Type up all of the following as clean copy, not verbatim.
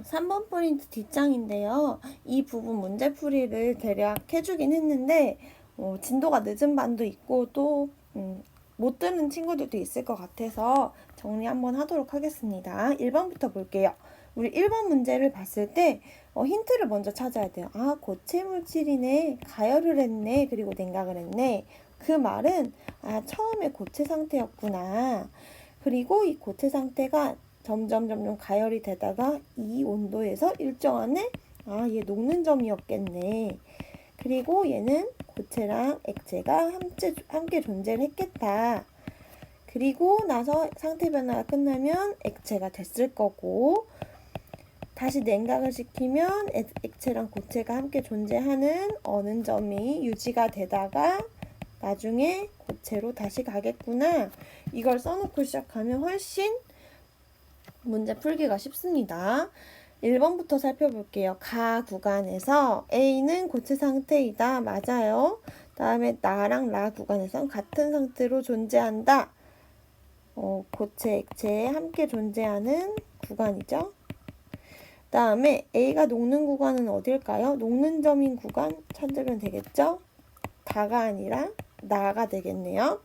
3번 프린트 뒷장인데요. 이 부분 문제풀이를 대략 해주긴 했는데 진도가 늦은 반도 있고 또 못 듣는 친구들도 있을 것 같아서 정리 한번 하도록 하겠습니다. 1번부터 볼게요. 우리 1번 문제를 봤을 때 힌트를 먼저 찾아야 돼요. 아, 고체 물질이네, 가열을 했네, 그리고 냉각을 했네. 그 말은 처음에 고체 상태였구나. 그리고 이 고체 상태가 점점 가열이 되다가 이 온도에서 일정한에 얘 녹는 점이었겠네. 그리고 얘는 고체랑 액체가 함께 존재를 했겠다. 그리고 나서 상태 변화가 끝나면 액체가 됐을 거고, 다시 냉각을 시키면 액체랑 고체가 함께 존재하는 어느 점이 유지가 되다가 나중에 고체로 다시 가겠구나. 이걸 써놓고 시작하면 훨씬 문제 풀기가 쉽습니다. 1번부터 살펴볼게요. 가 구간에서 A는 고체 상태이다. 맞아요. 다음에 나랑 라 구간에선 같은 상태로 존재한다. 고체, 액체에 함께 존재하는 구간이죠. 다음에 A가 녹는 구간은 어딜까요? 녹는 점인 구간 찾으면 되겠죠? 다가 아니라 나가 되겠네요.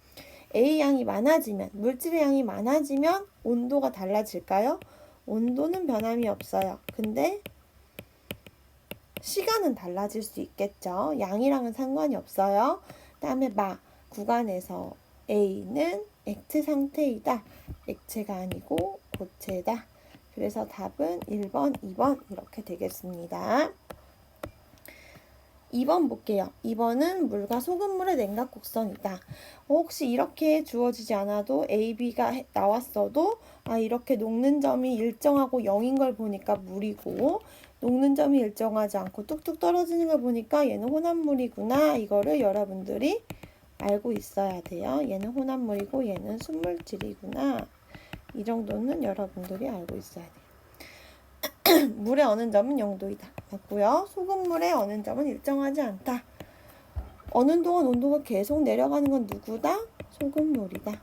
A 양이 많아지면, 물질의 양이 많아지면 온도가 달라질까요? 온도는 변함이 없어요. 근데 시간은 달라질 수 있겠죠. 양이랑은 상관이 없어요. 다음에 마 구간에서 A는 액체 상태이다. 액체가 아니고 고체다. 그래서 답은 1번, 2번 이렇게 되겠습니다. 2번 볼게요. 2번은 물과 소금물의 냉각 곡선이다. 혹시 이렇게 주어지지 않아도 A, B가 나왔어도 이렇게 녹는 점이 일정하고 0인 걸 보니까 물이고 녹는 점이 일정하지 않고 뚝뚝 떨어지는 걸 보니까 얘는 혼합물이구나. 이거를 여러분들이 알고 있어야 돼요. 얘는 혼합물이고 얘는 순물질이구나. 이 정도는 여러분들이 알고 있어야 돼요. 물의 어느 점은 0도이다. 맞고요. 소금물의 어느 점은 일정하지 않다. 어느 동안 온도가 계속 내려가는 건 누구다? 소금물이다.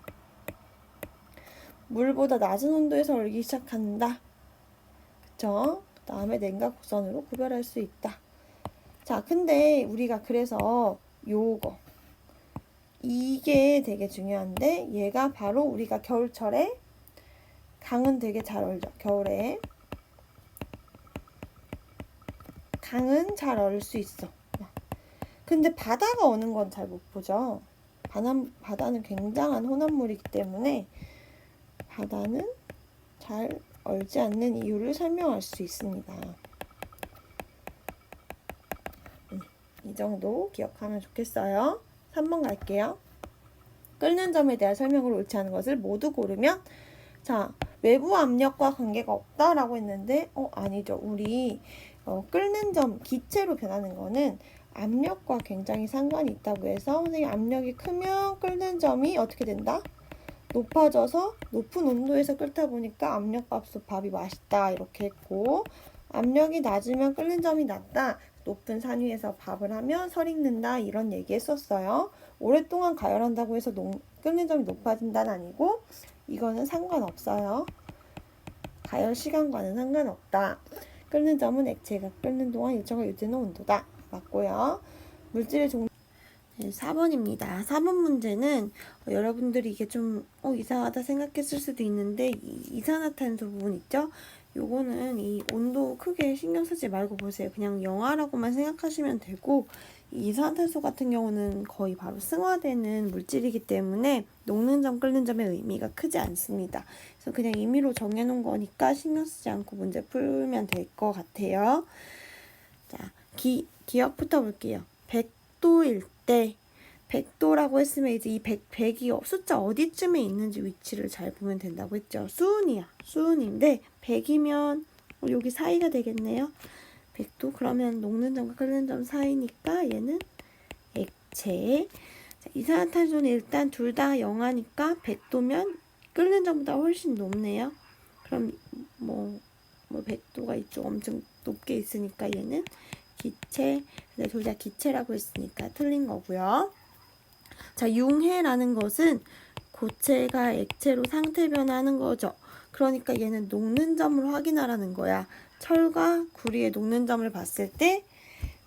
물보다 낮은 온도에서 얼기 시작한다. 그쵸? 그 다음에 냉각 곡선으로 구별할 수 있다. 자, 근데 우리가 그래서 요거 이게 되게 중요한데 얘가 바로 우리가 겨울철에 강은 되게 잘 얼죠. 겨울에 강은 잘 얼을 수 있어. 근데 바다가 오는 건 잘 못 보죠. 바다는 굉장한 혼합물이기 때문에 바다는 잘 얼지 않는 이유를 설명할 수 있습니다. 이 정도 기억하면 좋겠어요. 3번 갈게요. 끓는 점에 대한 설명을 옳지 않은 것을 모두 고르면 자, 외부 압력과 관계가 없다라고 했는데 아니죠. 우리 끓는 점, 기체로 변하는 거는 압력과 굉장히 상관이 있다고 해서 선생님 압력이 크면 끓는 점이 어떻게 된다? 높아져서 높은 온도에서 끓다 보니까 압력밥솥 밥이 맛있다 이렇게 했고 압력이 낮으면 끓는 점이 낮다. 높은 산 위에서 밥을 하면 설익는다 이런 얘기 했었어요. 오랫동안 가열한다고 해서 끓는 점이 높아진다는 아니고 이거는 상관없어요. 가열 시간과는 상관없다. 끓는 점은 액체가 끓는 동안 일정을 유지하는 온도다. 맞고요. 물질의 종류 4번입니다. 4번 문제는 여러분들이 이게 좀 이상하다 생각했을 수도 있는데 이산화탄소 부분 있죠? 요거는 이 온도 크게 신경 쓰지 말고 보세요. 그냥 영하라고만 생각하시면 되고 이산화탄소 같은 경우는 거의 바로 승화되는 물질이기 때문에 녹는 점, 끓는 점의 의미가 크지 않습니다. 그래서 그냥 임의로 정해놓은 거니까 신경 쓰지 않고 문제 풀면 될 것 같아요. 자, 기억부터 볼게요. 100도일 때 100도라고 했으면 이제 이 100이 숫자 어디쯤에 있는지 위치를 잘 보면 된다고 했죠. 수은이야. 수은인데 100이면 여기 사이가 되겠네요. 100도 그러면 녹는 점과 끓는 점 사이니까 얘는 액체. 자, 이산화탄소는 일단 둘 다 영하니까 100도면 끓는 점보다 훨씬 높네요. 그럼 뭐 100도가 이쪽 엄청 높게 있으니까 얘는 기체. 근데 둘 다 기체라고 했으니까 틀린 거고요. 자, 융해라는 것은 고체가 액체로 상태 변하는 거죠. 그러니까 얘는 녹는 점을 확인하라는 거야. 철과 구리의 녹는 점을 봤을 때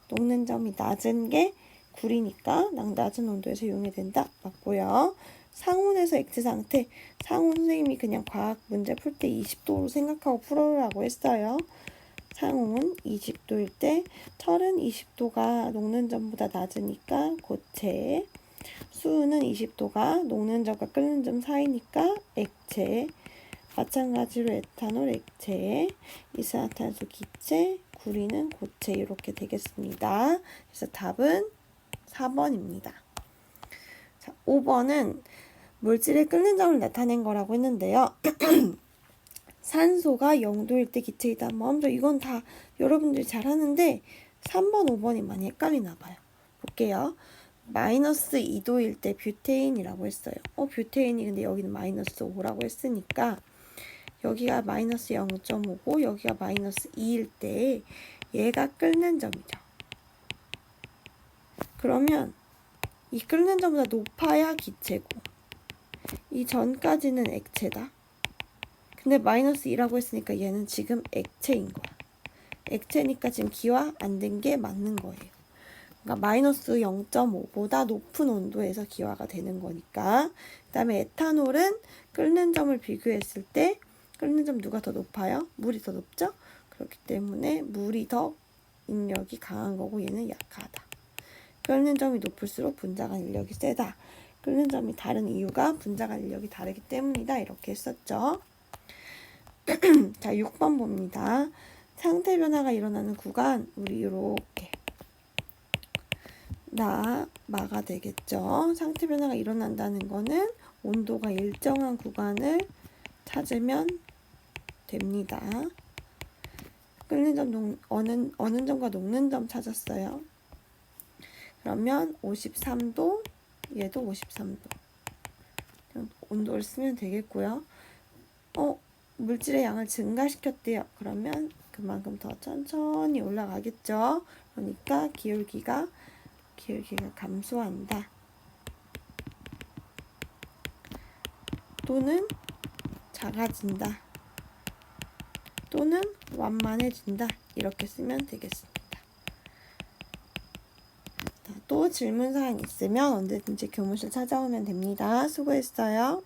녹는 점이 낮은 게 구리니까 낮은 온도에서 용해된다. 맞고요. 상온에서 액체 상태. 상온 선생님이 그냥 과학 문제 풀 때 20도로 생각하고 풀어라고 했어요. 상온 20도일 때 철은 20도가 녹는 점보다 낮으니까 고체. 수은은 20도가 녹는 점과 끓는 점 사이니까 액체. 마찬가지로 에탄올 액체, 이산화탄소 기체, 구리는 고체 이렇게 되겠습니다. 그래서 답은 4번입니다. 자, 5번은 물질의 끓는 점을 나타낸 거라고 했는데요. 산소가 0도일 때 기체이다. 먼저 이건 다 여러분들이 잘 하는데 3번, 5번이 많이 헷갈리나 봐요. 볼게요. 마이너스 2도일 때 뷰테인이라고 했어요. 뷰테인이 근데 여기는 마이너스 5라고 했으니까 여기가 마이너스 0.5고 여기가 마이너스 2일 때 얘가 끓는 점이죠. 그러면 이 끓는 점보다 높아야 기체고 이 전까지는 액체다. 근데 마이너스 2라고 했으니까 얘는 지금 액체인 거야. 액체니까 지금 기화 안 된 게 맞는 거예요. 그러니까 마이너스 0.5보다 높은 온도에서 기화가 되는 거니까. 그 다음에 에탄올은 끓는 점을 비교했을 때 끓는 점 누가 더 높아요? 물이 더 높죠? 그렇기 때문에 물이 더 인력이 강한 거고 얘는 약하다. 끓는 점이 높을수록 분자간 인력이 세다. 끓는 점이 다른 이유가 분자간 인력이 다르기 때문이다. 이렇게 했었죠. 자, 6번 봅니다. 상태 변화가 일어나는 구간 우리 이렇게 마가 되겠죠. 상태 변화가 일어난다는 거는 온도가 일정한 구간을 찾으면 됩니다. 끓는 점, 어느 점과 녹는 점 찾았어요. 그러면 53도, 얘도 53도. 온도를 쓰면 되겠고요. 물질의 양을 증가시켰대요. 그러면 그만큼 더 천천히 올라가겠죠. 그러니까 기울기가 감소한다. 또는 작아진다. 또는 완만해진다. 이렇게 쓰면 되겠습니다. 또 질문사항 있으면 언제든지 교무실 찾아오면 됩니다. 수고했어요.